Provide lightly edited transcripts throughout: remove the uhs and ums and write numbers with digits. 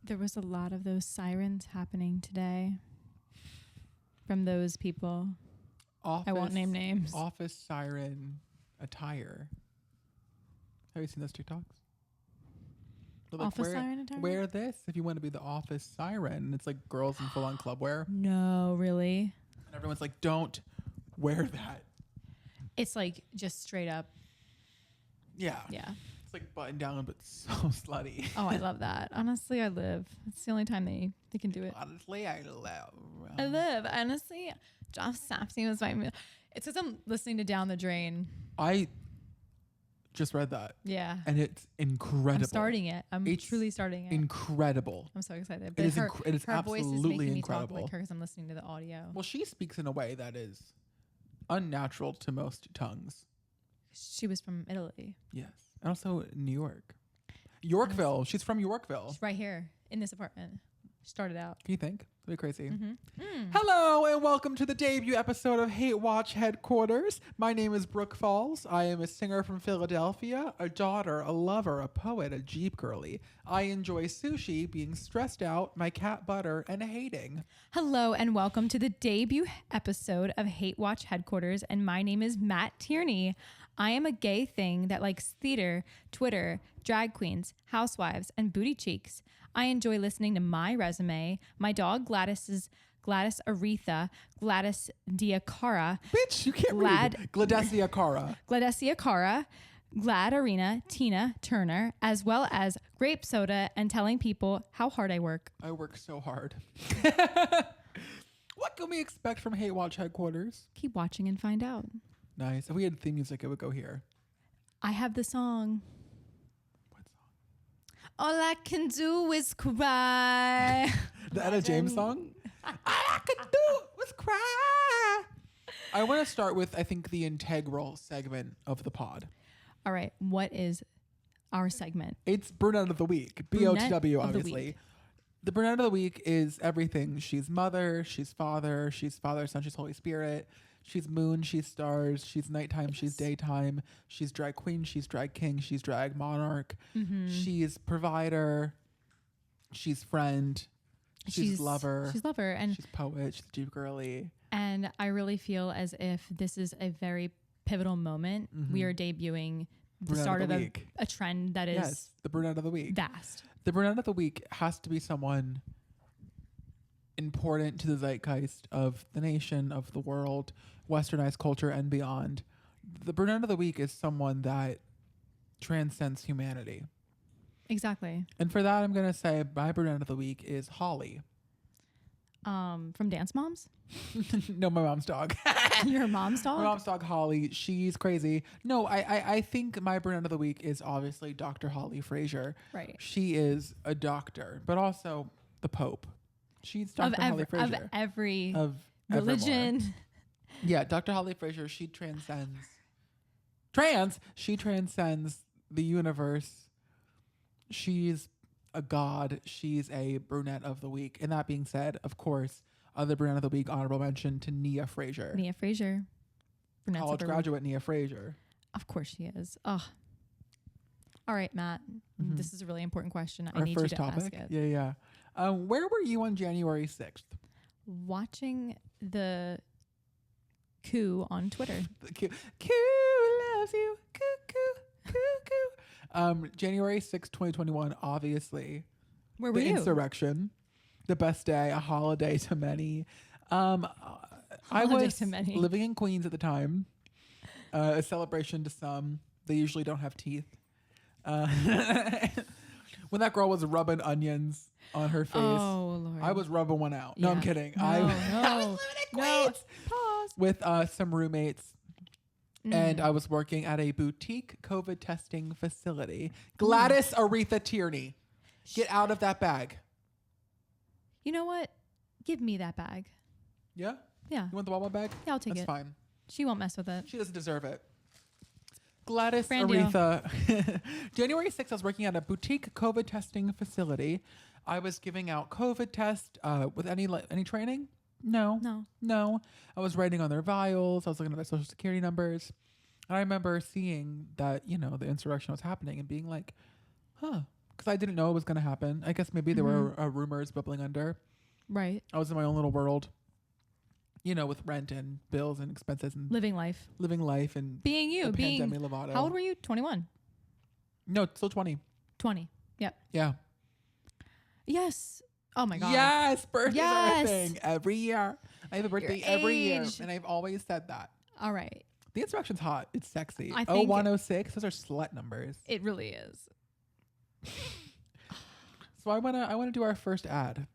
There was a lot of those sirens happening today from those people. I won't name names. Office siren attire. Have you seen those TikToks? Office siren attire? Wear this if you want to be the office siren. It's like girls in full-on club wear. No, really? And everyone's like, don't wear that. It's like just straight up. Yeah. Yeah. It's like button down, but so slutty. Oh, I love that. Honestly, I live. It's the only time they can do it. Honestly, I love. I live. Honestly, Josh Safety was my. It's because I'm listening to Down the Drain. I just read that. Yeah. And it's incredible. I'm starting it. It's truly starting it. Incredible. I'm so excited. It is, her absolutely voice is making incredible. me talk like her because I'm listening to the audio. Well, she speaks in a way that is unnatural to most tongues. She was from Italy. Yes. And also New York. Yorkville. She's from Yorkville. She's right here in this apartment. She started out. Can you think? That'd be crazy. Mm-hmm. Hello and welcome to the debut episode of Hate Watch Headquarters. My name is Brooke Falls. I am a singer from Philadelphia, a daughter, a lover, a poet, a Jeep girly. I enjoy sushi, being stressed out, my cat butter, and hating. Hello and welcome to the debut episode of Hate Watch Headquarters, and my name is Matt Tierney. I am a gay thing that likes theater, Twitter, drag queens, housewives, and booty cheeks. I enjoy listening to my resume, my dog Gladys Aretha, Gladys Diacara. Bitch, you can't read. Gladessia Cara. Glad Arena, Tina Turner, as well as grape soda and telling people how hard I work. I work so hard. What can we expect from Hate Watch Headquarters? Keep watching and find out. Nice. If we had theme music, it would go here. I have the song. What song? All I can do is cry. The Etta James song? All I can do was cry. I want to start with, I think, the integral segment of the pod. All right. What is our segment? It's Brunette of the Week. BOTW, obviously. The Brunette of the Week is everything. She's mother, she's father, son, she's Holy Spirit. She's moon, she's stars, she's nighttime, she's daytime, she's drag queen, she's drag king, she's drag monarch, she's provider, she's friend, she's lover, and she's poet, she's Jeep girly. And I really feel as if this is a very pivotal moment. We are debuting the start of a trend that is the Brunette of the Week. Vast. The Brunette of the Week has to be someone important to the zeitgeist of the nation, of the world, westernized culture, and beyond. The Brunette of the Week is someone that transcends humanity. Exactly. And for that, I'm going to say my Brunette of the Week is Holly. From Dance Moms? No, my mom's dog. Your mom's dog? My mom's dog, Holly. She's crazy. No, I think my Brunette of the Week is obviously Dr. Holly Frazier. Right. She is a doctor, but also the Pope. She's Dr. Holly Frazier. Of every religion. Evermore. Yeah, Dr. Holly Frazier, she transcends the universe. She's a god. She's a Brunette of the Week. And that being said, of course, other Brunette of the Week, honorable mention to Nia Frazier. Nia Frazier. College graduate Nia Frazier. Of course she is. Oh. All right, Matt. This is a really important question. I need Our first you to topic. ask it. Yeah. Where were you on January 6th? Watching the coup on Twitter. The coup loves you. Coup. January 6th, 2021, obviously. Where were you? The insurrection. The best day, a holiday to many. I was living in Queens at the time. A celebration to some. They usually don't have teeth. When that girl was rubbing onions on her face, oh Lord, I was rubbing one out. No, I'm kidding. No, I was living in Queens pause. with some roommates, and I was working at a boutique COVID testing facility. Gladys Aretha Tierney, get out of that bag. You know what? Give me that bag. Yeah? Yeah. You want the Wawa bag? Yeah, I'll take it. That's fine. She won't mess with it. She doesn't deserve it. Gladys Brandio. Aretha. January 6th, I was working at a boutique COVID testing facility. I was giving out COVID tests with any training? No. I was writing on their vials. I was looking at their social security numbers. And I remember seeing that, the insurrection was happening and being like, because I didn't know it was going to happen. I guess maybe there were rumors bubbling under. Right. I was in my own little world, with rent and bills and expenses and living life and being you. Demi Lovato. How old were you? 21. No, still 20. 20. Yep. Yeah. Yes. Oh my God. Yes. Birthdays are a thing every year. I have a birthday every year, and I've always said that. All right. The instruction's hot. It's sexy. I think 0106. Those are slut numbers. It really is. So I wanna do our first ad.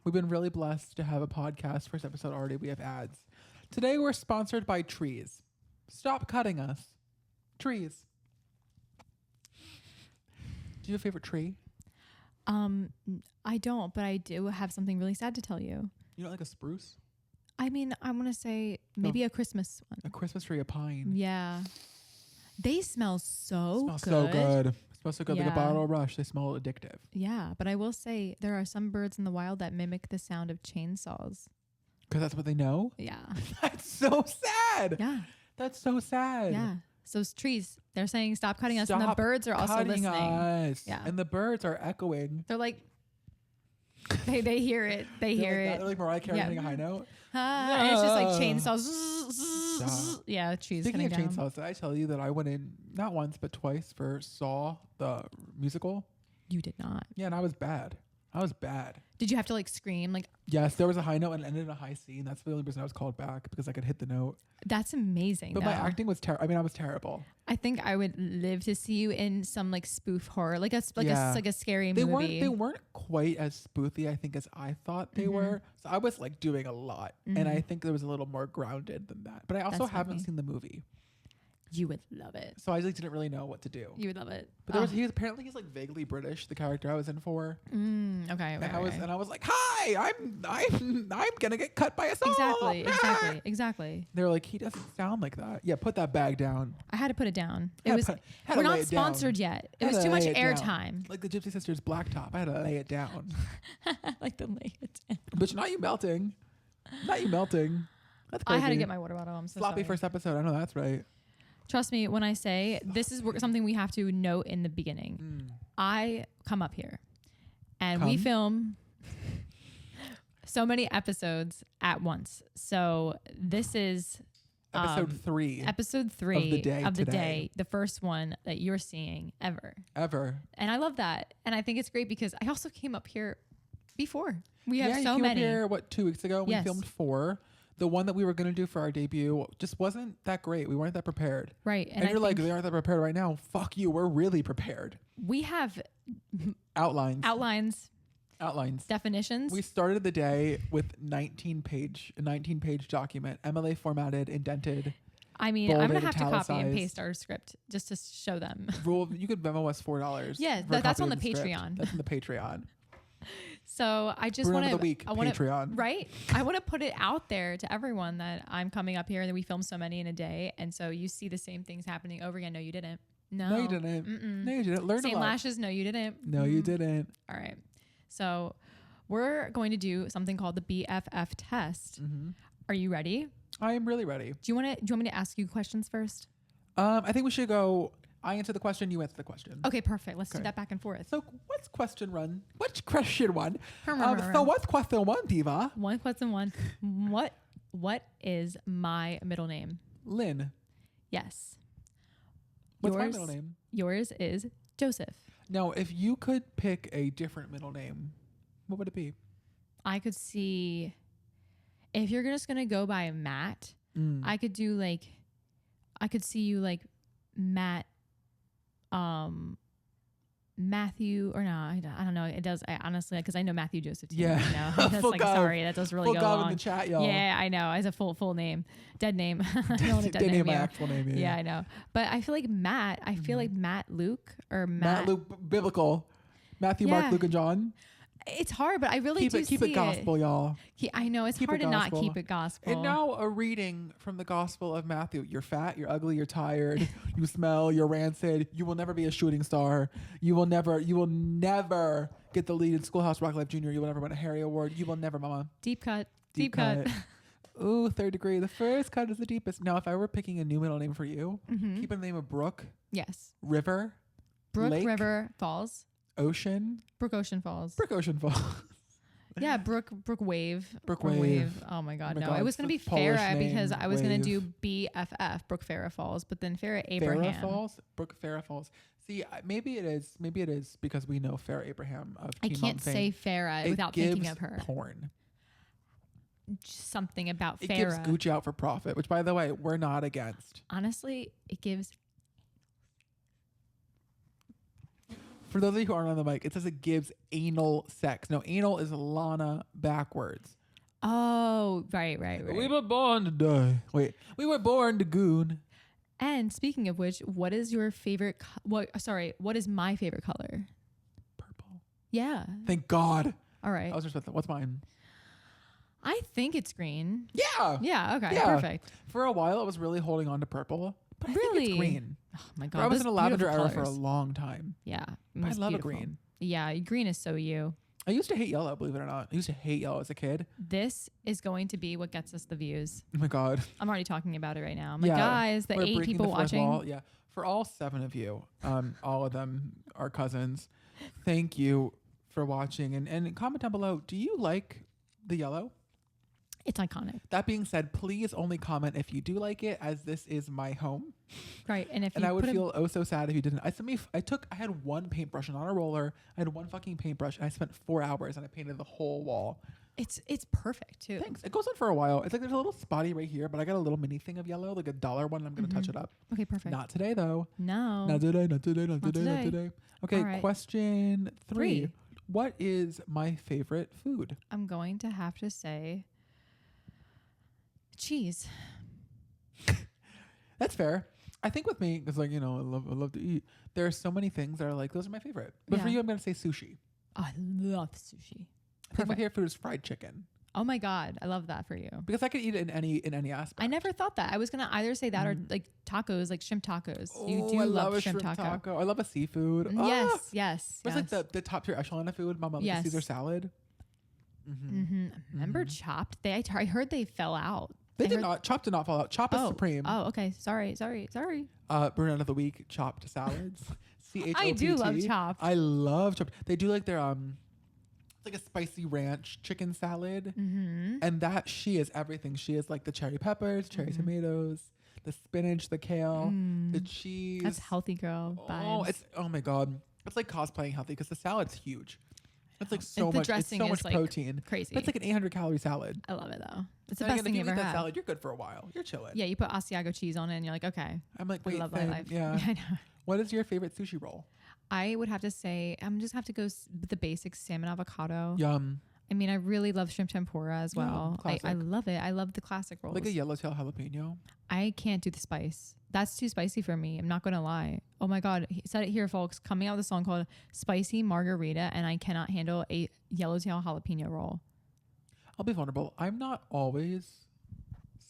We've been really blessed to have a podcast. First episode already. We have ads. Today we're sponsored by trees. Stop cutting us. Trees. Do you have a favorite tree? I don't, but I do have something really sad to tell you. You don't like a spruce? I mean, I'm going to say maybe a Christmas one. A Christmas tree, a pine. Yeah. They smell so good. So good. Smells so good. Yeah. Like a bottle rush. They smell addictive. Yeah, but I will say there are some birds in the wild that mimic the sound of chainsaws. Because that's what they know? Yeah. That's so sad. Yeah. That's so sad. Yeah. So trees, they're saying stop cutting us, and the birds are also listening. Us. Yeah. And the birds are echoing. They're like, they hear it. They hear it. They're like Mariah Carey hitting a high note. And it's just like chainsaws. Yeah, trees. Speaking of chainsaws, did I tell you that I went in not once but twice for Saw the musical? You did not. Yeah, and I was bad. Did you have to like scream? Like, yes, there was a high note and it ended in a high C, and that's the only reason I was called back, because I could hit the note. That's amazing. But my acting was terrible. I mean, I was terrible. I think I would live to see you in some like spoof horror, like a scary movie. They weren't quite as spoofy, I think, as I thought they were. So I was like doing a lot, and I think there was a little more grounded than that. But I also haven't seen the movie. You would love it. So I like didn't really know what to do. You would love it. But he's like vaguely British, the character I was in for. Okay. And I was like, "Hi, I'm gonna get cut by a saw." Exactly. They're like, "He doesn't sound like that." Yeah, put that bag down. I had to put it down. We're not sponsored yet. It was too much airtime. Like the Gypsy Sisters Blacktop. I had to lay it down. Like to lay it down. But not you melting. That's crazy. I had to get my water bottle. I'm so sloppy sorry. first episode. I know that's right. Trust me when I say this is something we have to note in the beginning. I come up here and we film so many episodes at once. So this is episode 3 of the day, the first one that you're seeing ever. And I love that. And I think it's great because I also came up here before. We have so many. Up here, 2 weeks ago? We filmed 4. The one that we were going to do for our debut just wasn't that great. We weren't that prepared. Right. And you're like, they aren't that prepared right now. Fuck you. We're really prepared. We have outlines, definitions. We started the day with a 19-page document, MLA formatted, indented. I mean, I'm going to have to copy and paste our script just to show them. You could Venmo us $4. Yeah, that's on the Patreon. That's on the Patreon. So I just want to Patreon. Right? I want to put it out there to everyone that I'm coming up here and that we film so many in a day, and so you see the same things happening over again. No, you didn't. No, you didn't. No, you didn't. Learn same a lot. lashes. No, you didn't. No, you didn't. All right. So we're going to do something called the BFF test. Are you ready? I am really ready. Do you want me to ask you questions first? I think we should go. I answer the question, you answer the question. Okay, perfect. Let's do that back and forth. So what's question one? Which question one? So what's question one, Diva? Question one. What is my middle name? Lynn. Yes. What's my middle name? Yours is Joseph. Now, if you could pick a different middle name, what would it be? I could see, if you're just going to go by Matt, I could see you like Matt, Matthew, or no, I don't know. It does. I honestly, because I know Matthew Joseph. Too, yeah. That's like, sorry, that does really go long. In the chat, y'all. Yeah, I know. As a full name, dead name. I don't want a dead name. My actual name. Yeah, I know. But I feel like Matt. I feel like Matt Luke or Matt Luke biblical. Matthew, Mark, Luke, and John. It's hard, but I really keep it gospel, y'all. I know it's hard to not keep it gospel. And now a reading from the Gospel of Matthew. You're fat, you're ugly, you're tired, you smell, you're rancid. You will never be a shooting star. You will never get the lead in Schoolhouse Rock Life Jr. You will never win a Harry Award. You will never, mama. Deep cut. Ooh, 3rd degree. The first cut is the deepest. Now, if I were picking a new middle name for you, keep the name of Brooke. Yes. River. Brooke, Lake, River, Falls. Ocean. Brooke Ocean Falls. Brooke Ocean Falls. Yeah, Brooke Wave. Brooke or Wave. Oh my God, Oh my no. God, It was going to be it's a Polish Farrah because name, I was going to Wave. do BFF, Brooke Farrah Falls, but then Farrah Abraham. Farrah Falls? Brooke Farrah Falls. See, maybe it is. Maybe it is because we know Farrah Abraham of I Teen can't Mom fame. say Farrah without thinking of her. Porn. Something about It Farrah. gives Gucci out for profit, which, by the way, we're not against. Honestly, it gives. For those of you who aren't on the mic, it says it gives anal sex. No, anal is Lana backwards. Oh, right. We were born to die. Wait, we were born to goon. And speaking of which, what is your favorite? What is my favorite color? Purple. Yeah. Thank God. All right. I was just what's mine? I think it's green. Yeah. Yeah. Okay. Yeah. Perfect. For a while, I was really holding on to purple, but I think it's green. Oh my God. I was in a lavender era colors. for a long time. Yeah. I love beautiful. a green. Yeah. Green is so you. I used to hate yellow, believe it or not. I used to hate yellow as a kid. This is going to be what gets us the views. Oh my God. I'm already talking about it right now. I'm like, guys, the 8 people watching. Wall. Yeah. For all 7 of you, all of them are cousins. Thank you for watching. And comment down below. Do you like the yellow? It's iconic. That being said, please only comment if you do like it, as this is my home. Right. And I would feel so sad if you didn't. I had one paintbrush and not a roller. I had one fucking paintbrush and I spent 4 hours and I painted the whole wall. It's perfect too. Thanks. It goes on for a while. It's like there's a little spotty right here, but I got a little mini thing of yellow, like a $1 one. And I'm going to touch it up. Okay, perfect. Not today though. No. Not today. Okay, right. question 3. What is my favorite food? I'm going to have to say cheese. That's fair. I think with me, because I love to eat. There are so many things that are like, those are my favorite. But for you, I'm going to say sushi. Oh, I love sushi. I think my favorite food is fried chicken. Oh my God. I love that for you. Because I could eat it in any aspect. I never thought that. I was going to either say that or like tacos, like shrimp tacos. You do I love a shrimp taco. I love a seafood. Yes. It's like the top tier echelon of food. Mama, like a Caesar salad. Remember Chopped? I heard they fell out. They did not. Chopped did not fall out. Chop is supreme. Oh, okay. Sorry. Brunette of the week, Chopped salads. CHOPT. I do love Chopped. I love Chopped. They do like their it's like a spicy ranch chicken salad, and that she is everything. She is like the cherry peppers, cherry tomatoes, the spinach, the kale, the cheese. That's healthy girl vibes. Oh my God, it's like cosplaying healthy because the salad's huge. It's like so the much. It's dressing so is much like protein. Crazy. But it's like an 800 calorie salad. I love it though. It's the So best again, thing if you you ever eat that had. salad, you're good for a while. You're chilling. Yeah, you put Asiago cheese on it, and you're like, okay. I'm like, I wait, love my life. Yeah. I know. What is your favorite sushi roll? I would have to say I'm just have to go with the basic salmon avocado. Yum. I mean, I really love shrimp tempura as well. I love it. I love the classic rolls. Like a yellowtail jalapeno. I can't do the spice. That's too spicy for me. I'm not going to lie. Oh my God. He said it here, folks. Coming out with a song called Spicy Margarita, and I cannot handle a yellowtail jalapeno roll. I'll be vulnerable. I'm not always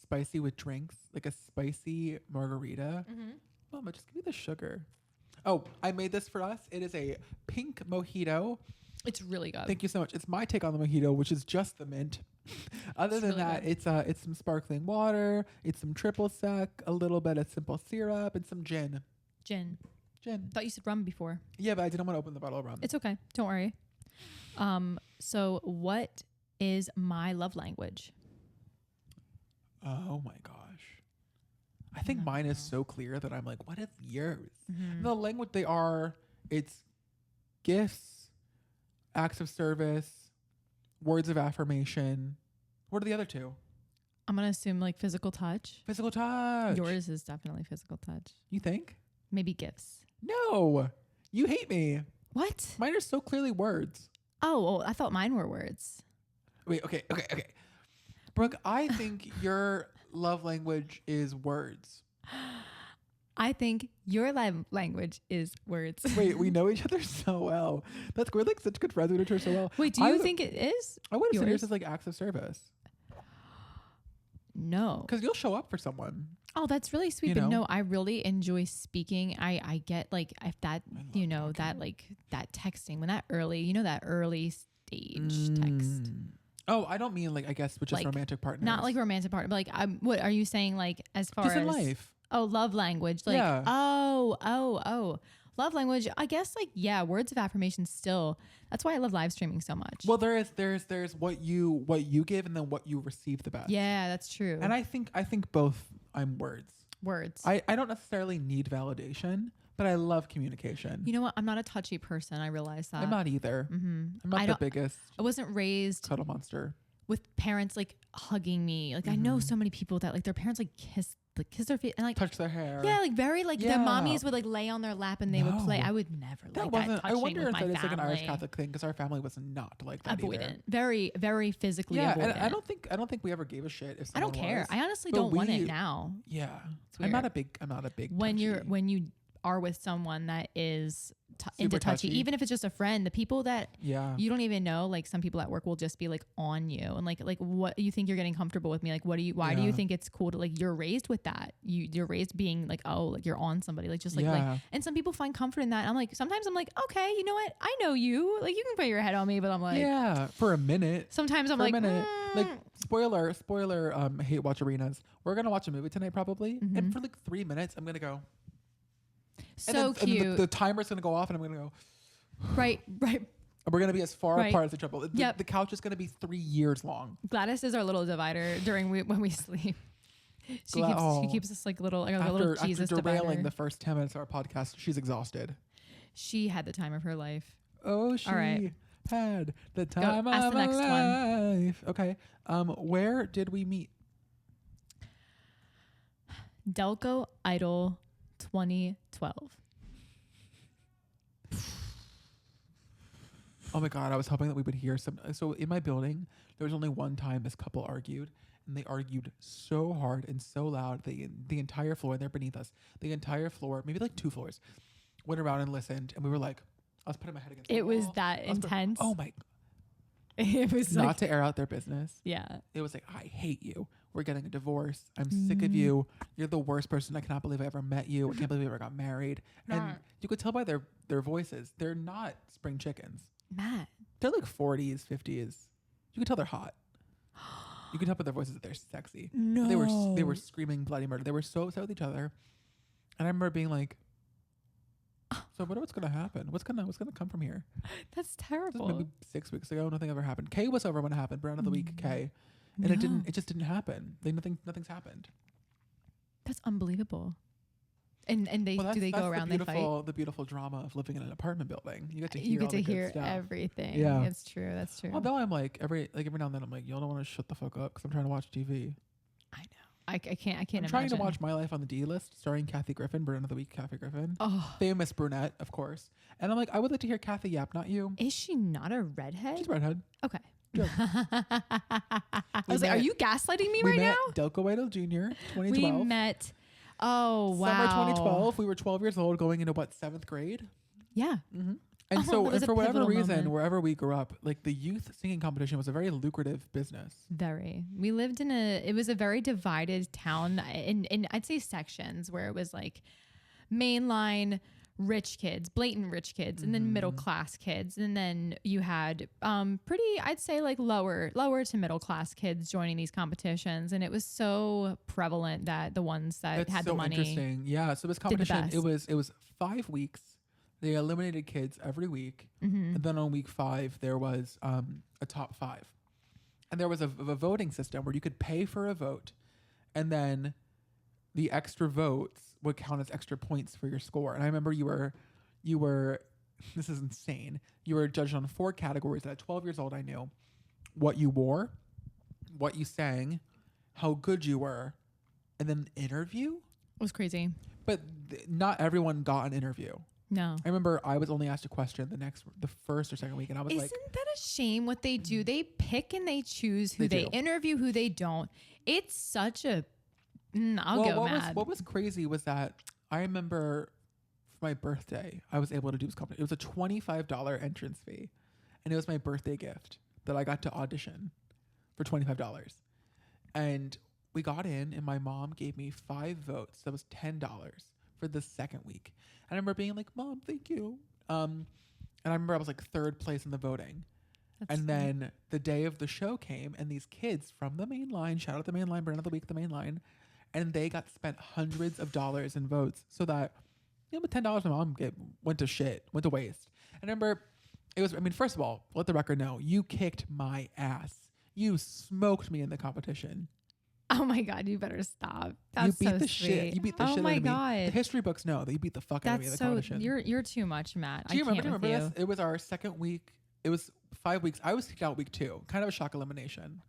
spicy with drinks, like a spicy margarita. Mama, just give me the sugar. Oh, I made this for us. It is a pink mojito. It's really good. Thank you so much. It's my take on the mojito, which is just the mint. Other than that, it's some sparkling water, it's some triple sec, a little bit of simple syrup, and some gin. Gin. Gin. Thought you said rum before. Yeah, but I didn't want to open the bottle of rum. It's okay. Don't worry. So what is my love language? Oh my gosh. I think mine is so clear that I'm like, what is yours? The language it's gifts, acts of service, words of affirmation. What are the other two? I'm going to assume like physical touch. Physical touch. Yours is definitely physical touch. You think? Maybe gifts. No. You hate me. What? Mine are so clearly words. Oh, I thought mine were words. Wait, okay. Brooke, I think your love language is words. I think your language is words. Wait, we know each other so well. We're like such good friends. We know each other so well. Wait, do you think it is? I would have said yours is like acts of service. No. Because you'll show up for someone. Oh, that's really sweet. But no, I really enjoy speaking. I get like if that, that texting when that early stage text. Oh, I don't mean like, I guess, with just like, romantic partners. Not like romantic partner, but like, what are you saying? Like as far just as in life. Oh, love language. Like, yeah. oh. Love language, I guess, like, yeah, words of affirmation still. That's why I love live streaming so much. Well, there's what you give and then what you receive the best. Yeah, that's true. And I think both I'm words. I don't necessarily need validation, but I love communication. You know what? I'm not a touchy person. I realize that. I'm not either. Mm-hmm. I'm not the biggest. I wasn't raised cuddle monster with parents like hugging me. Like I know so many people that like their parents like kiss their feet and like touch their hair. Yeah, like very like their mommies would like lay on their lap and they would play. I would never that like wasn't, that touching I wonder with if my that is family. like an Irish Catholic thing because our family was not like that avoidant. either. Very, very physically avoidant. And I don't think we ever gave a shit if someone I don't care. was, I honestly don't want it now. Yeah. I'm not a big when touchy. you are with someone that is Super into touchy, even if it's just a friend, the people that you don't even know, like some people at work will just be like on you and like what you think you're getting comfortable with me, like why do you think it's cool to like you're raised with that, you're raised being like, oh, like you're on somebody, like just like and some people find comfort in that. And I'm like, sometimes I'm like, okay, you know what, I know you, like you can put your head on me, but I'm like, for a minute. Sometimes I'm like, like spoiler Hate Watch Arenas, we're gonna watch a movie tonight probably, and for like 3 minutes I'm gonna go so cute. And the timer's gonna go off, and I'm gonna go. Right. And we're gonna be as far apart as the trouble. The couch is gonna be 3 years long. Gladys is our little divider when we sleep. She keeps us like little Jesus after derailing divider. the first 10 minutes of our podcast, she's exhausted. She had the time of her life. Oh, she had the time of her life. Okay. Where did we meet? Delco Idol 2012. Oh my God, I was hoping that we would hear some. So in my building, there was only one time this couple argued, and they argued so hard and so loud. The entire floor, and they're beneath us, the entire floor, maybe like 2 floors, went around and listened, and we were like, I was putting my head against the wall. It was that intense. Oh my. It was not like, to air out their business. Yeah. It was like, I hate you. We're getting a divorce. I'm sick of you. You're the worst person. I cannot believe I ever met you. I can't believe we ever got married. And you could tell by their voices, they're not spring chickens. Matt. They're like 40s, 50s. You could tell they're hot. You could tell by their voices that they're sexy. No. They were screaming bloody murder. They were so upset with each other. And I remember being like, so what's going to happen? What's going to come from here? That's terrible. Maybe 6 weeks ago, nothing ever happened. Kay was over when it happened. Brand of the week, Kay. And it just didn't happen. Like nothing's happened. That's unbelievable. And they go around, they fight. The beautiful drama of living in an apartment building. You get to hear everything. Yeah, it's true. That's true. Although I'm like every now and then I'm like, y'all don't want to shut the fuck up because I'm trying to watch TV. I know. I can't. I'm imagine. Trying to watch My Life on the D List, starring Kathy Griffin, Brand of the Week, Kathy Griffin, famous brunette, of course. And I'm like, I would like to hear Kathy yap, not you. Is she not a redhead? She's a redhead. Okay. I was like, are you gaslighting me right now? Delco Idol Jr. 2012. We met. Oh wow. Summer 2012. We were 12 years old, going into 7th grade. Yeah. Mm-hmm. And and for whatever reason, wherever we grew up, like the youth singing competition was a very lucrative business. Very. We lived it was a very divided town in I'd say sections where it was like mainline rich kids, blatant rich kids, and then middle class kids. And then you had pretty, I'd say like lower to middle class kids joining these competitions. And it was so prevalent that the ones that had the money. That's so interesting. Yeah. So this competition, it was 5 weeks. They eliminated kids every week. And then on week 5, there was a top 5. And there was a voting system where you could pay for a vote. And then the extra votes would count as extra points for your score. And I remember you were, this is insane. You were judged on 4 categories. And at 12 years old, I knew what you wore, what you sang, how good you were, and then interview. It was crazy. But not everyone got an interview. No. I remember I was only asked a question the first or second week, and I was Isn't that a shame what they do? They pick and they choose who they interview, who they don't. It's such a... I'll go mad. What was crazy was that I remember for my birthday, I was able to do this competition. It was a $25 entrance fee, and it was my birthday gift that I got to audition for $25. And we got in, and my mom gave me 5 votes. That was $10 for the second week. And I remember being like, Mom, thank you. And I remember I was like 3rd place in the voting. Then the day of the show came, and these kids from the main line, shout out the main line, Brand of the Week, the main line, and they got spent hundreds of dollars in votes so that but $10 my mom went to waste. And I remember first of all, let the record know, you kicked my ass. You smoked me in the competition. Oh my God, you better stop. That's you beat so the sweet. shit. You beat the shit out of me. Oh my God. The history books know that you beat the fuck out of me in the competition. You're too much, Matt. Do you remember this? It was our second week. It was 5 weeks. I was kicked out week 2. Kind of a shock elimination.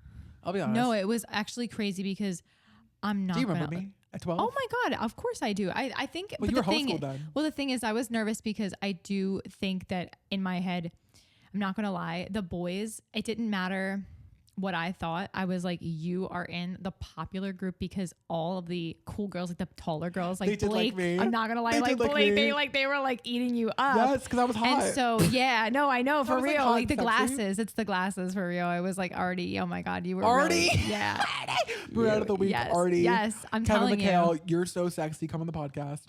I'll be honest. No, it was actually crazy because I'm not. Do you remember me at 12? Oh my God, of course I do. I think. Well, you were homeschooled then. Well, the thing is, I was nervous because I do think that in my head, I'm not gonna lie, the boys, it didn't matter what I thought. I was like, you are in the popular group because all of the cool girls, like the taller girls, like Blake, like me. I'm not gonna lie, they like Blake, they were like eating you up. Yes, because I was hot. And so yeah, no, I know for real. Like the sexy. glasses, it's the glasses for real. I was like, Artie, oh my God, you were Artie. Really, yeah. Brunette of the week, yes, Artie. Yes, I'm Kevin telling McHale, you're so sexy. Come on the podcast.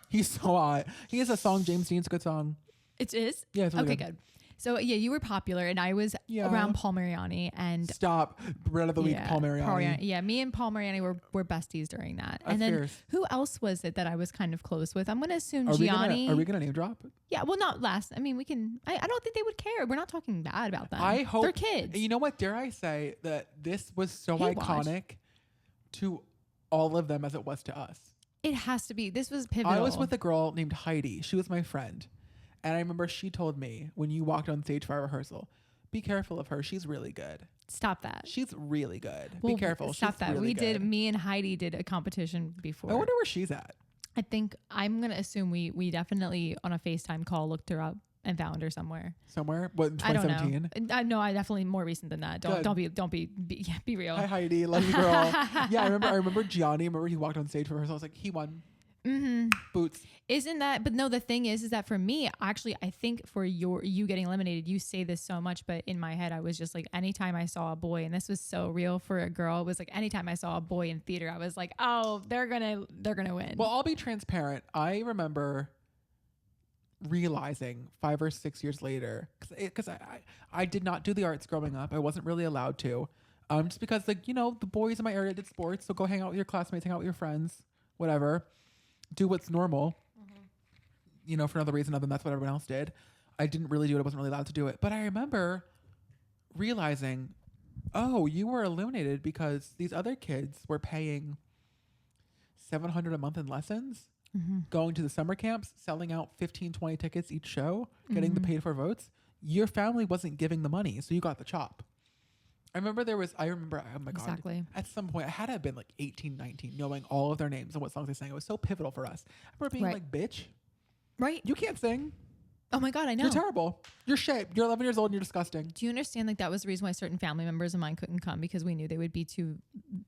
He's so hot. He has a song, James Dean's a good song. It is? Yeah, it's really okay, good. So yeah, you were popular, and I was around Paul Mariani. And stop, Brunette of the week, Paul Mariani. Yeah, me and Paul Mariani were besties during that. That's and then fierce. Who else was it that I was kind of close with? I'm gonna assume Are Gianni. Are we gonna name drop? Yeah, well, not last. I mean, we can. I don't think they would care. We're not talking bad about them. I hope they're kids. You know what? Dare I say that this was so Hey, iconic to all of them as it was to us. It has to be. This was pivotal. I was with a girl named Heidi. She was my friend. And I remember she told me when you walked on stage for our rehearsal, be careful of her. She's really good. Stop that. She's really good. Well, be careful. Stop She's that. Really good. Me and Heidi did a competition before. I wonder where she's at. I think I'm going to assume we definitely on a FaceTime call looked her up and found her somewhere. Somewhere? What, in 2017? No, I definitely more recent than that. Don't be real. Hi Heidi, love you girl. Yeah, I remember Gianni. Remember he walked on stage for her. So I was like, he won. Mm-hmm. Boots. Isn't that? But no, the thing is that for me, actually, I think for you getting eliminated, you say this so much, but in my head, I was just like, anytime I saw a boy, and this was so real for a girl, it was like anytime I saw a boy in theater, I was like, oh, they're gonna win. Well, I'll be transparent. I remember realizing 5 or 6 years later, because I did not do the arts growing up. I wasn't really allowed to, just because the boys in my area did sports, so go hang out with your classmates, hang out with your friends, whatever. Do what's normal, for another reason other than that's what everyone else did. I didn't really do it. I wasn't really allowed to do it. But I remember realizing, oh, you were eliminated because these other kids were paying $700 a month in lessons, going to the summer camps, selling out 15, 20 tickets each show, getting the paid for votes. Your family wasn't giving the money, so you got the chop. I remember, oh my God. Exactly. At some point, I had to have been like 18, 19, knowing all of their names and what songs they sang. It was so pivotal for us. I remember being like, bitch. Right. You can't sing. Oh my God, I know. You're terrible. You're shaped. You're 11 years old and you're disgusting. Do you understand? Like that was the reason why certain family members of mine couldn't come because we knew they would be too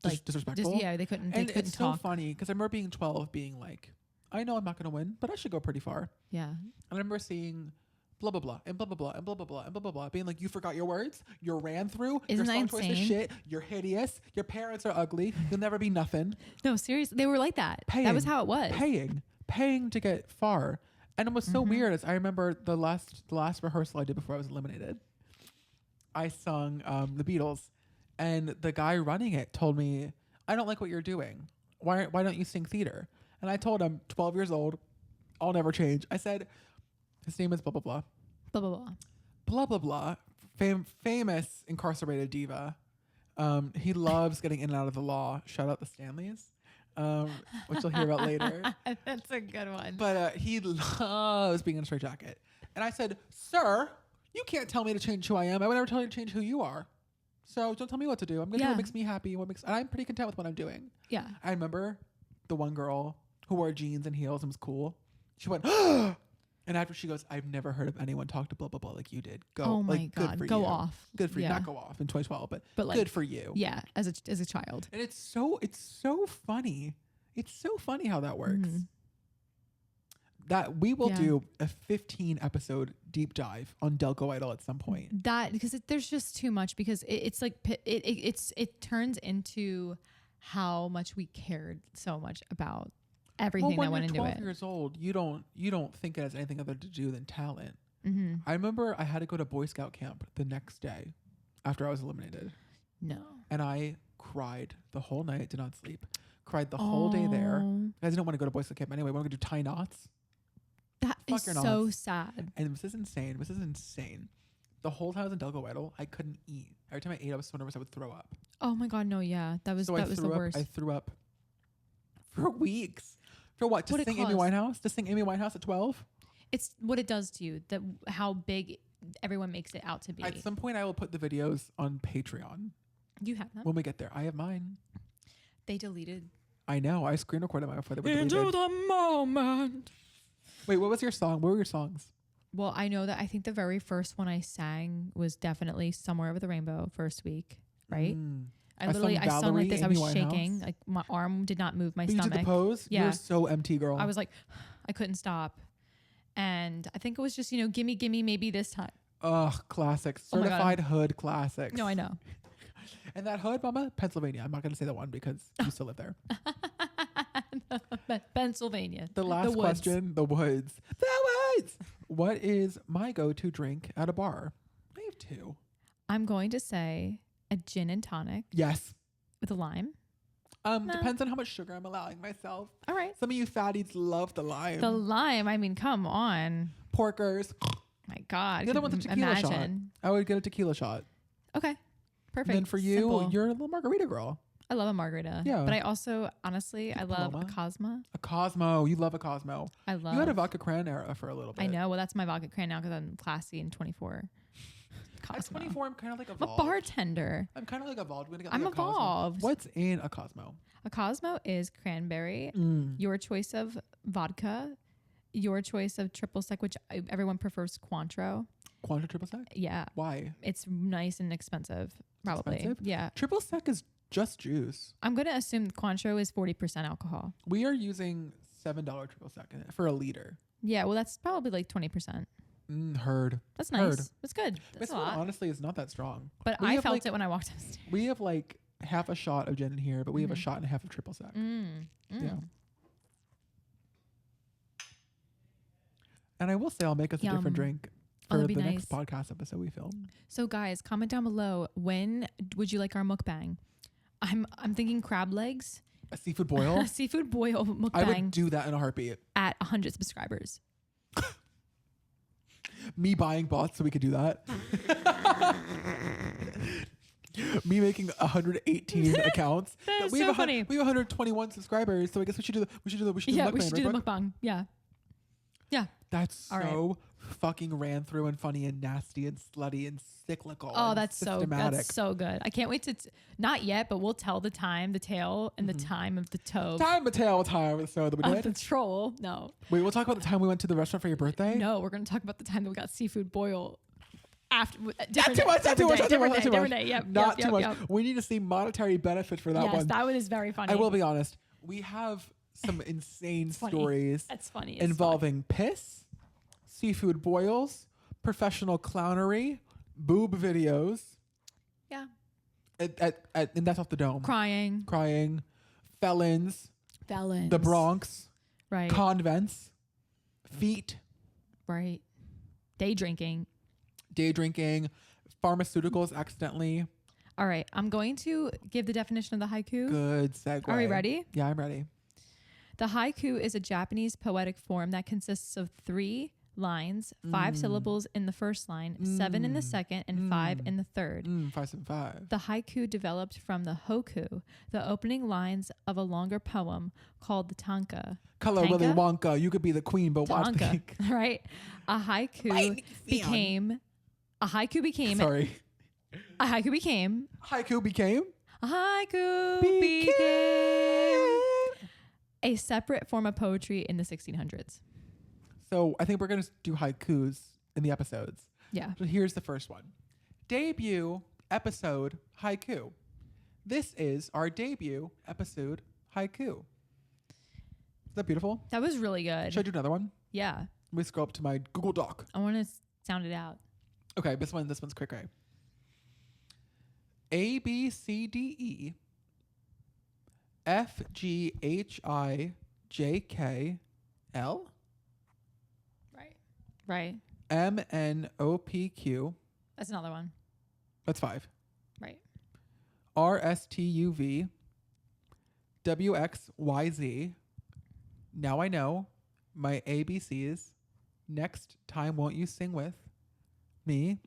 disrespectful. They couldn't. And they couldn't it's talk. so funny because I remember being 12, being like, I know I'm not going to win, but I should go pretty far. Yeah. And I remember seeing blah blah blah and blah blah blah and blah blah blah and blah blah blah, being like, you forgot your words, you're ran through, Isn't your that song choice is shit, you're hideous, your parents are ugly, you'll never be nothing. No, seriously, they were like that. That was how it was. Paying to get far. And it was so weird. As I remember the last rehearsal I did before I was eliminated, I sung the Beatles, and the guy running it told me, I don't like what you're doing. Why don't you sing theater? And I told him, 12 years old, I'll never change. I said, his name is blah, blah, blah. Blah, blah, blah. Blah, blah, blah. Famous incarcerated diva. He loves getting in and out of the law. Shout out the Stanleys, which you'll hear about later. That's a good one. But he loves being in a straitjacket. And I said, sir, you can't tell me to change who I am. I would never tell you to change who you are. So don't tell me what to do. I'm going to do what makes me happy. And I'm pretty content with what I'm doing. Yeah. I remember the one girl who wore jeans and heels and was cool. She went, and after she goes, I've never heard of anyone talk to blah, blah, blah like you did. Go. Oh my God. Good for go you. off. Good for you. Not go off in 2012, but like, good for you. Yeah. As a child. And it's so funny. It's so funny how that works. That we will do a 15 episode deep dive on Delco Idol at some point. That because there's just too much because it's like it turns into how much we cared so much about everything that went into it. When you're 12 years old, you don't think it has anything other to do than talent. I remember I had to go to Boy Scout camp the next day after I was eliminated. No. And I cried the whole night, did not sleep. Cried the whole day there. Guys, I don't want to go to Boy Scout camp anyway. We're going to do tie knots. That is so sad. And this is insane. This is insane. The whole time I was in Delco Weddle, I couldn't eat. Every time I ate, I was so nervous I would throw up. Oh my God, no, yeah. That was the worst. I threw up for weeks. For what? To sing Amy Winehouse? To sing Amy Winehouse at 12? It's what it does to you, how big everyone makes it out to be. At some point, I will put the videos on Patreon. You have them? When we get there. I have mine. They deleted. I know. I screen recorded mine before they were deleted. Into the moment. Wait, what was your song? What were your songs? Well, I know that I think the very first one I sang was definitely Somewhere Over the Rainbow first week, right? I sung like this. I was shaking. Like my arm did not move my stomach. You did the pose? Yeah. You're so empty, girl. I was like, I couldn't stop. And I think it was just, gimme, gimme, maybe this time. Ugh, classic. Certified hood classics. No, I know. And that hood, mama, Pennsylvania. I'm not going to say the one because you still live there. Pennsylvania. The last question, the woods. The woods! What is my go-to drink at a bar? I have two. I'm going to say a gin and tonic. Yes. With a lime. Depends on how much sugar I'm allowing myself. All right. Some of you fatties love the lime. The lime, I mean, come on. Porkers. My God. The other one's a tequila shot. I would get a tequila shot. Okay. Perfect. And then for you, simple. You're a little margarita girl. I love a margarita. Yeah. But I also, honestly, I love a Cosmo. A Cosmo. You love a Cosmo. I love. You had a vodka cran era for a little bit. I know. Well, that's my vodka cran now because I'm classy in 24. Cosmo. At 24, I'm kind of like evolved. I'm a bartender. I'm kind of like evolved. I'm evolved. What's in a Cosmo? A Cosmo is cranberry, your choice of vodka, your choice of triple sec, which everyone prefers Cointreau. Cointreau triple sec? Yeah. Why? It's nice and expensive, probably. Expensive? Yeah. Triple sec is just juice. I'm going to assume Cointreau is 40% alcohol. We are using $7 triple sec in it for a liter. Yeah, well, that's probably like 20%. Heard. That's nice. Heard. That's good. That's this one honestly is not that strong. But I felt it when I walked upstairs. We have like half a shot of gin in here, but we have a shot and a half of triple sec. Yeah. And I will say I'll make us a different drink for the next podcast episode we film. So guys, comment down below, when would you like our mukbang? I'm thinking crab legs. A seafood boil? A seafood boil mukbang. I would do that in a heartbeat. At 100 subscribers. Me buying bots so we could do that. Me making 118 accounts. That's so funny. We have 121 subscribers, so I guess we should do the mukbang. We should do the mukbang. Yeah. Yeah. That's so fucking ran through and funny and nasty and slutty and cyclical. Oh, that's so good. I can't wait to not yet, but we'll tell the tale and the time of the toe. Time so that we did. The troll. No. Wait, we'll talk about the time we went to the restaurant for your birthday? No, we're going to talk about the time that we got seafood boil. After Not too much. Yep, not too much. We need to see monetary benefit for that one. Yes, that one is very funny. I will be honest. We have some insane stories. That's funny. Involving piss, seafood boils, professional clownery, boob videos. Yeah. And that's off the dome. Crying. Felons. The Bronx. Right. Convents. Feet. Right. Day drinking. Pharmaceuticals accidentally. All right. I'm going to give the definition of the haiku. Good segue. Are we ready? Yeah, I'm ready. The haiku is a Japanese poetic form that consists of 3 lines, 5 syllables in the first line, 7 in the second, and 5 in the third. 5, 7, 5. The haiku developed from the hoku, the opening lines of a longer poem called the tanka. Color Willy Wonka. You could be the queen, but watch the cake. Right. A haiku became. Sorry. A haiku became. Haiku became. A haiku became a separate form of poetry in the 1600s. So I think we're going to do haikus in the episodes. Yeah. So here's the first one. Debut episode haiku. This is our debut episode haiku. Is that beautiful? That was really good. Should I do another one? Yeah. Let me scroll up to my Google Doc. I want to sound it out. Okay, this one's quick. A B C D E F G H I J K L. Right. M N O P Q. That's another one. That's 5. Right. R S T U V WXYZ. Now I know my ABCs. Next time, won't you sing with me?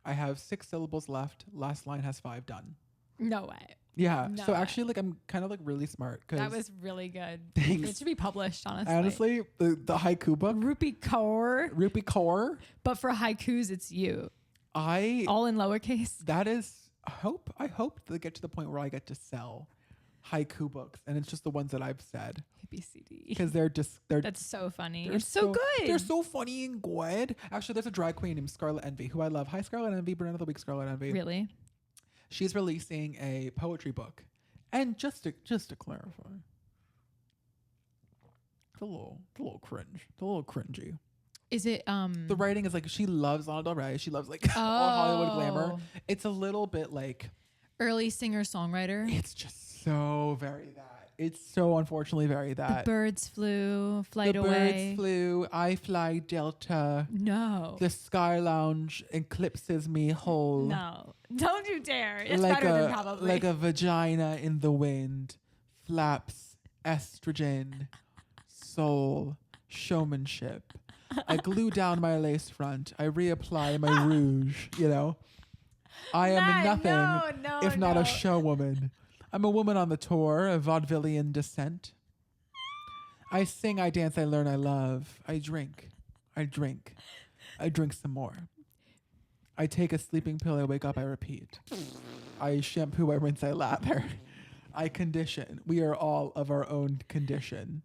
I have 6 syllables left. Last line has 5 done. No way. Yeah. No so way. actually, like, I'm kind of like really smart. That was really good. Thanks. It should be published, honestly. Honestly, the haiku book. Rupi Kaur. But for haikus, it's you. All in lowercase. That is, I hope to get to the point where I get to sell haiku books, and it's just the ones that I've said. ABCD. Because they're that's so funny. It's so good. They're so funny and good. Actually, there's a drag queen named Scarlet Envy who I love. Hi, Scarlet Envy. Brand of the week, Scarlet Envy. Really? She's releasing a poetry book, and just to clarify, it's a little cringy. Is it the writing is like, she loves Lana Del Rey. She loves like all Hollywood glamour. It's a little bit like early singer-songwriter. It's just so very that. It's so unfortunately very that. The birds flew, away. The birds flew, I fly Delta. No. The Sky Lounge eclipses me whole. No. Don't you dare. It's like better than probably. Like a vagina in the wind. Flaps, estrogen, soul, showmanship. I glue down my lace front. I reapply my rouge, you know. I am nothing if not a show woman. I'm a woman on the tour of vaudevillian descent. I sing, I dance, I learn, I love. I drink some more. I take a sleeping pill, I wake up, I repeat. I shampoo, I rinse, I lather. I condition. We are all of our own condition.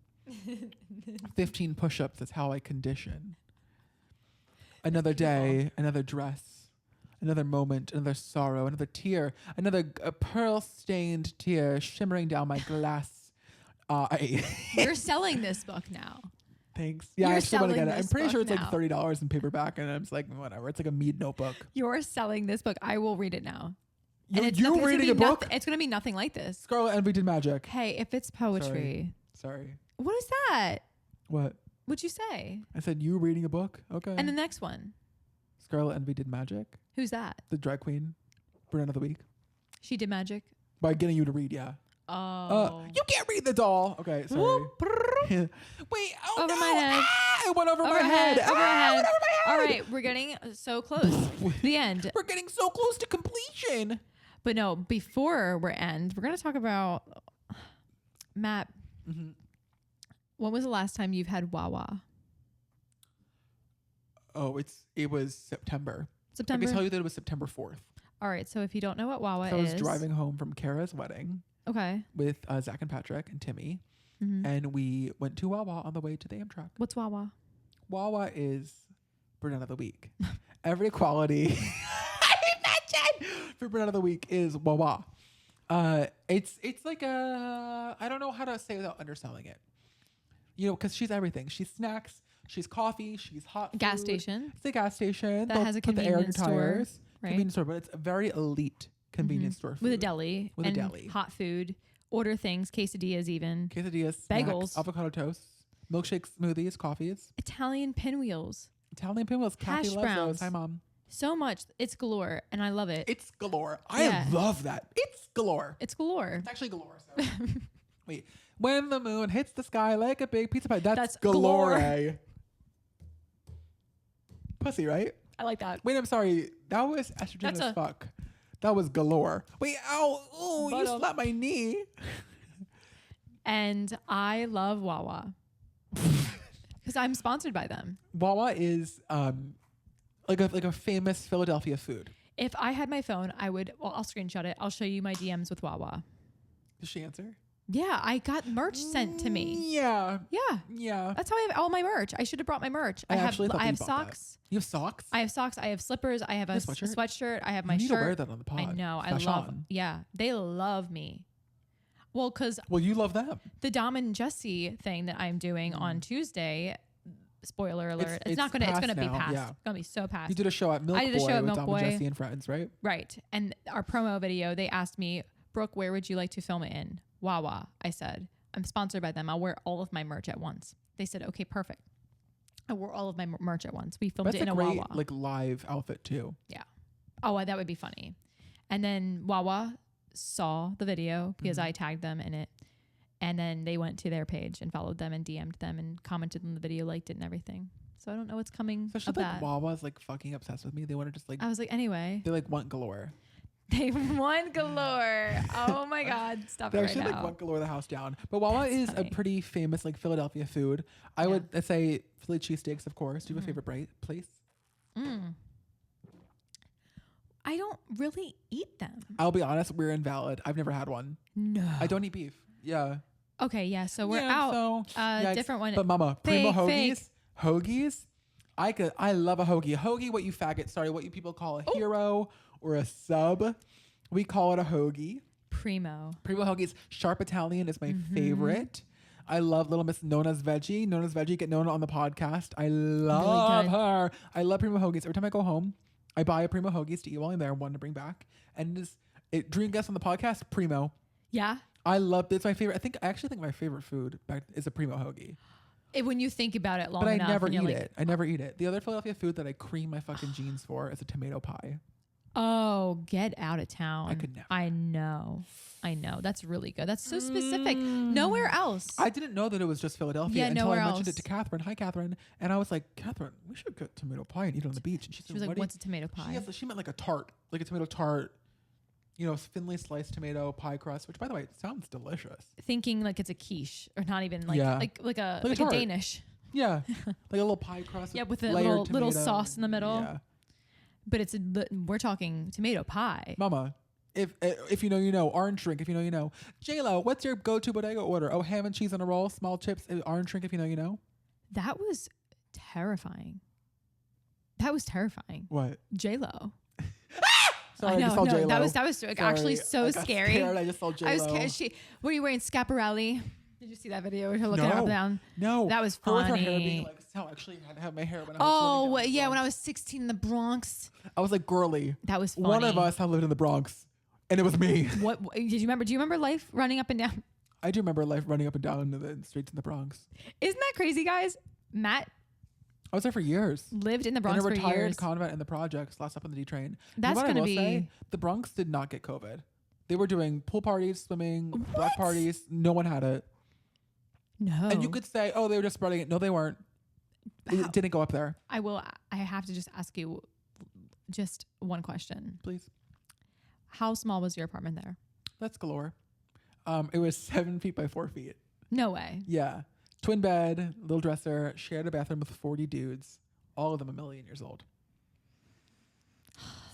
15 push-ups is how I condition. Another day, another dress. Another moment, another sorrow, another tear, another pearl-stained tear shimmering down my glass eye. You're selling this book now. Thanks. Yeah, I actually want to get it. I'm pretty sure it's now. like $30 in paperback, and I'm just like, whatever. It's like a Mead notebook. You're selling this book. I will read it now. You're reading a book? It's going to be nothing like this. Scarlet Envy did magic. Hey, if it's poetry. Sorry. What is that? What? What'd you say? I said you reading a book? Okay. And the next one? Scarlet Envy did magic. Who's that? The drag queen. Brand of the week. She did magic? By getting you to read, yeah. Oh. You can't read the doll. Okay, sorry. Wait, oh over no. my head. It went over my head. Over my head. It went over my head. All right, we're getting so close. The end. We're getting so close to completion. But no, before we're end, we're going to talk about Matt. Mm-hmm. When was the last time you've had Wawa? Oh, it was September. I September? can tell you that it was September 4th. All right, so if you don't know what Wawa is. I was driving home from Kara's wedding. Okay. With Zach and Patrick and Timmy. Mm-hmm. And we went to Wawa on the way to the Amtrak. What's Wawa? Wawa is Brunette of the Week. Every quality I imagine for Brunette of the Week is Wawa. It's like I don't know how to say without underselling it. You know, because she's everything. She's snacks. She's coffee. She's hot Gas food. station. It's a gas station that has a convenience store. Right? Convenience store, but it's a very elite convenience store. With a deli. With a deli. Hot food. Order things. Quesadillas even. Quesadillas. Bagels. Snacks, avocado toast. Milkshakes, smoothies, coffees. Italian pinwheels. Italian pinwheels. Hash Kathy browns. loves those. Hi, Mom. So much. It's galore, and I love it. It's galore. I love that. It's galore. It's galore. It's actually galore. So. Wait. When the moon hits the sky like a big pizza pie. That's galore. Pussy, right? I like that. Wait, I'm sorry. That was estrogen as fuck. That was galore. Wait, ow. Oh, you slapped my knee. And I love Wawa. Because I'm sponsored by them. Wawa is like a famous Philadelphia food. If I had my phone, I'll screenshot it. I'll show you my DMs with Wawa. Did she answer? Yeah, I got merch sent to me. Yeah. Yeah. That's how I have all my merch. I should have brought my merch. I have socks. You have socks? I have socks. I have slippers. I have a sweatshirt. I have my shirt. You need to wear that on the pod. I know. I love. Yeah, they love me. Well, you love them. The Dom and Jesse thing that I'm doing on Tuesday. Spoiler alert! It's not gonna. It's gonna be past. Yeah. It's gonna be so past. You did a show at Milk Boy with Dom and Jesse and friends, right? Right. And our promo video, they asked me, Brooke, where would you like to film it in? Wawa. I said, I'm sponsored by them. I'll wear all of my merch at once. They said, okay, perfect. I wore all of my merch at once. We filmed it in a great, Wawa. like live outfit too. Yeah. Oh, that would be funny. And then Wawa saw the video because I tagged them in it. And then they went to their page and followed them and DM'd them and commented on the video, liked it and everything. So I don't know what's coming So of that. Wawa's like fucking obsessed with me. They want to just like. I was like, anyway. They like want galore. They want galore. Oh my God. Stop it right now. They actually like want galore the house down. But Wawa is a pretty famous like Philadelphia food. I would say Philly cheesesteaks, of course. Do you have a favorite place? I don't really eat them. I'll be honest, we're invalid. I've never had one. No. I don't eat beef. Yeah. Okay, yeah. So we're out. So, different one. But mama, Fake, primo fake. hoagies. I love a hoagie. A hoagie, what you faggot, sorry, what you people call a hero or a sub. We call it a hoagie. Primo hoagies. Sharp Italian is my favorite. I love Little Miss Nona's Veggie. Get Nona on the podcast. I love her. I love primo hoagies. Every time I go home, I buy a primo hoagies to eat while I'm there, one to bring back. And dream guest on the podcast, primo. Yeah. I love it's my favorite. I actually think my favorite food is a primo hoagie. When you think about it long but enough. I never eat it. I never eat it. The other Philadelphia food that I cream my fucking jeans for is a tomato pie. Oh, get out of town. I could never. I know. That's really good. That's so specific. Nowhere else. I didn't know that it was just Philadelphia until I mentioned it to Catherine. Hi, Catherine. And I was like, Catherine, we should get tomato pie and eat it on the beach. And she was like, what's a tomato pie? She meant like a tart, like a tomato tart, thinly sliced tomato pie crust, which by the way, sounds delicious. Thinking like it's a quiche or not even like a Danish. Yeah. Like a little pie crust. Yeah, with a little sauce in the middle. Yeah. But we're talking tomato pie. Mama, if you know, you know. Orange drink, if you know, you know. J-Lo, what's your go-to bodega order? Oh, ham and cheese on a roll, small chips, orange drink, if you know, you know. That was terrifying. What? J-Lo. Sorry, I just saw J-Lo. That was actually so scary. I just saw J-Lo. I was scared. What are you wearing? Scaparelli? Did you see that video where her looking up and down? No. That was funny. Her with her hair being like, how actually I had to have my hair when I was when I was 16 in the Bronx. I was like girly. That was funny. One of us had lived in the Bronx, and it was me. What did you remember? Do you remember life running up and down? I do remember life running up and down the streets in the Bronx. Isn't that crazy, guys? Matt, I was there for years. Lived in the Bronx for years. In a retired convent in the projects, last up on the D train. That's going to be... The Bronx did not get COVID. They were doing pool parties, swimming, black parties. No one had it. No. And you could say, oh, they were just spreading it. No, they weren't. It didn't go up there. I have to just ask you just one question. Please. How small was your apartment there? That's galore. It was 7 feet by 4 feet. No way. Yeah. Twin bed, little dresser, shared a bathroom with 40 dudes, all of them 1 million years old.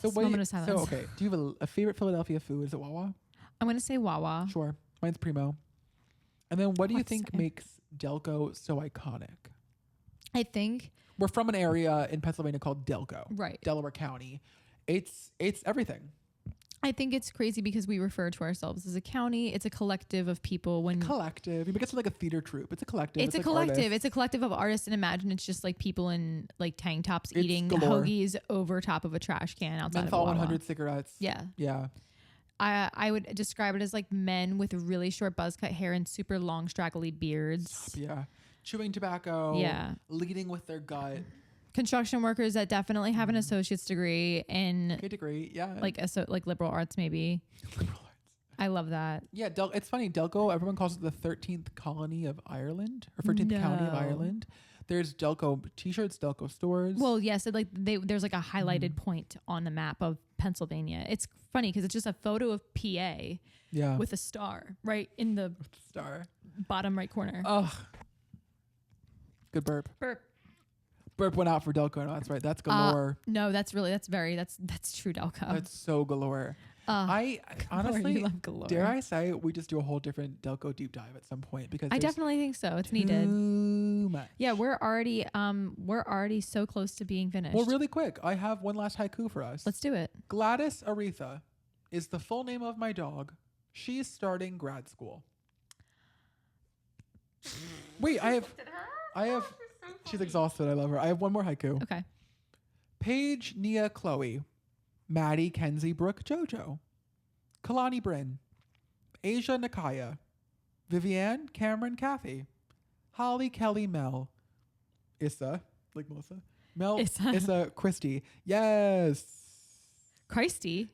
So moment of silence. Okay. Do you have a favorite Philadelphia food? Is it Wawa? I'm going to say Wawa. Sure. Mine's Primo. And then what do you think makes Delco so iconic? I think we're from an area in Pennsylvania called Delco. Right. Delaware County. It's everything. I think it's crazy because we refer to ourselves as a county. It's a collective of people. Collective. You make it like a theater troupe. It's a collective. It's a collective. Artists. It's a collective of artists. And imagine it's just like people in like tank tops eating galore. Hoagies over top of a trash can outside Menthol of a Wawa. 100 cigarettes. Yeah. Yeah. I would describe it as like men with really short buzz cut hair and super long straggly beards. Yeah. Chewing tobacco. Yeah. Leading with their gut. Construction workers that definitely have an associate's degree in like liberal arts maybe. Liberal arts. I love that. Yeah, it's funny. Delco, everyone calls it the 13th colony of Ireland or 13th county of Ireland. There's Delco t-shirts, Delco stores. Well, yes, there's like a highlighted point on the map of Pennsylvania. It's funny because it's just a photo of PA with a star right in the bottom right corner. Ugh. Good burp. Burp went out for Delco. No, that's right. That's galore. No, that's true Delco. That's so galore. I honestly, love galore. Dare I say, we just do a whole different Delco deep dive at some point because I definitely think so. It's needed. Too much. Yeah, we're already so close to being finished. Well, really quick, I have one last haiku for us. Let's do it. Gladys Aretha is the full name of my dog. She's starting grad school. Wait, I have. She's exhausted. I love her. I have one more haiku. Okay. Paige, Nia, Chloe, Maddie, Kenzie, Brooke, Jojo, Kalani, Bryn, Asia, Nakaya, Vivienne, Cameron, Kathy, Holly, Kelly, Mel, Issa, like Melissa, Issa, Christy. Yes. Christy.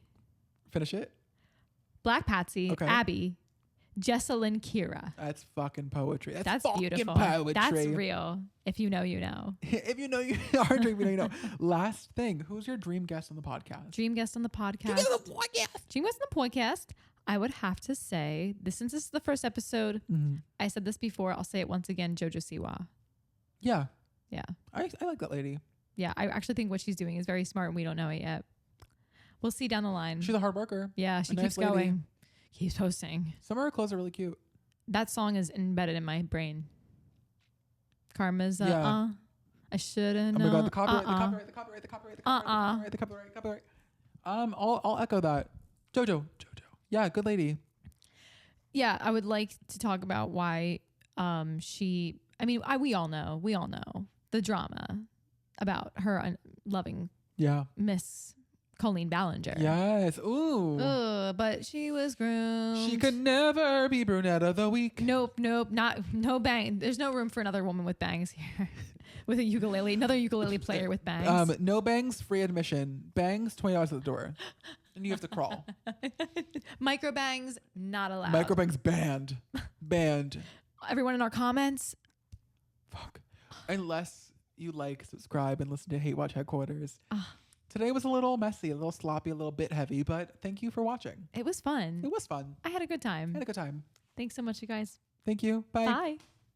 Finish it. Black Patsy. Okay. Abby. Jessalyn Kira. That's fucking poetry. That's fucking beautiful. Poetry. That's real. If you know, you know. If you know, you are dream. You know. Last thing. Who's your dream guest on the podcast? Dream guest on the podcast. Dream guest on the podcast. I would have to say, since this is the first episode, I said this before. I'll say it once again. Jojo Siwa. Yeah. Yeah. I like that lady. Yeah. I actually think what she's doing is very smart and we don't know it yet. We'll see down the line. She's a hard worker. Yeah. She keeps going. Keeps posting. Some of her clothes are really cute. That song is embedded in my brain. Karma's Yeah. I shouldn't know. Oh my God, the copyright. I'll echo that. Jojo. Yeah, good lady. Yeah, I would like to talk about why we all know the drama about her loving Miss Colleen Ballinger. Yes. Ooh. But she was groomed. She could never be brunette of the week. Nope. No bang. There's no room for another woman with bangs here. With a ukulele, another ukulele player with bangs. No bangs, free admission. Bangs, $20 at the door. And you have to crawl. Micro bangs, not allowed. Micro bangs banned. Banned. Everyone in our comments. Fuck. Unless you subscribe, and listen to Hate Watch Headquarters. Today was a little messy, a little sloppy, a little bit heavy, but thank you for watching. It was fun. It was fun. I had a good time. Thanks so much, you guys. Thank you. Bye. Bye.